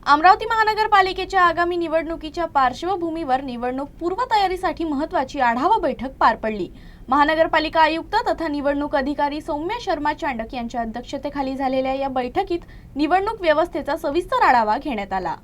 अमरावती महानगरपालिकेच्या आगामी निवडणुकीच्या पार्श्वभूमीवर निवडणूक पूर्वतयारीसाठी महत्त्वाची आढावा बैठक पार पडली। महानगरपालिका आयुक्त तथा निवडणूक अधिकारी सौम्या शर्मा चांडक यांच्या अध्यक्षतेखाली झालेल्या या बैठकीत निवडणूक व्यवस्थेचा सविस्तर आढावा घेण्यात आला।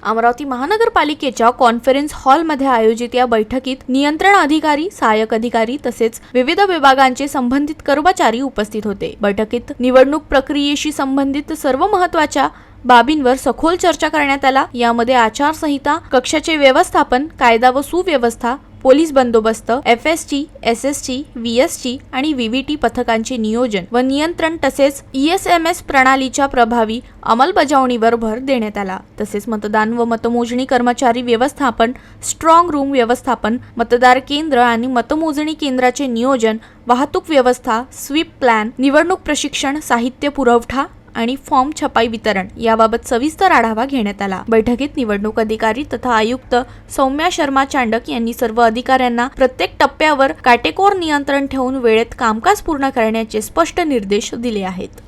अमरावती महानगरपालिकेच्या कॉन्फरन्स हॉलमध्ये आयोजित या बैठकीत नियंत्रण अधिकारी, सहाय्यक अधिकारी तसेच विविध विभागांचे संबंधित कर्मचारी उपस्थित होते। बैठकीत निवडणूक प्रक्रियेशी संबंधित सर्व महत्त्वाच्या बाबींवर सखोल चर्चा करण्यात आला। यामध्ये आचारसंहिता, कक्षाचे व्यवस्थापन, कायदा व सुव्यवस्था, पोलीस बंदोबस्त, FST, SST, VST आणि VVT पथकांचे नियोजन व नियंत्रण तसेच ESMS प्रणालीच्या प्रभावी अंमलबजावणीवर भर देण्यात आला। तसेच मतदान व मतमोजणी कर्मचारी व्यवस्थापन, स्ट्रॉंग रूम व्यवस्थापन, मतदार केंद्र आणि मतमोजणी केंद्राचे नियोजन, वाहतूक व्यवस्था, स्वीप प्लॅन, निवडणूक प्रशिक्षण, साहित्य पुरवठा आणि फॉर्म छपाई वितरण याबाबत सविस्तर आढावा घेण्यात आला। बैठकीत निवडणूक अधिकारी तथा आयुक्त सौम्या शर्मा चांडक यांनी सर्व अधिकाऱ्यांना प्रत्येक टप्प्यावर काटेकोर नियंत्रण ठेवून वेळेत कामकाज पूर्ण करण्याचे स्पष्ट निर्देश दिले आहेत।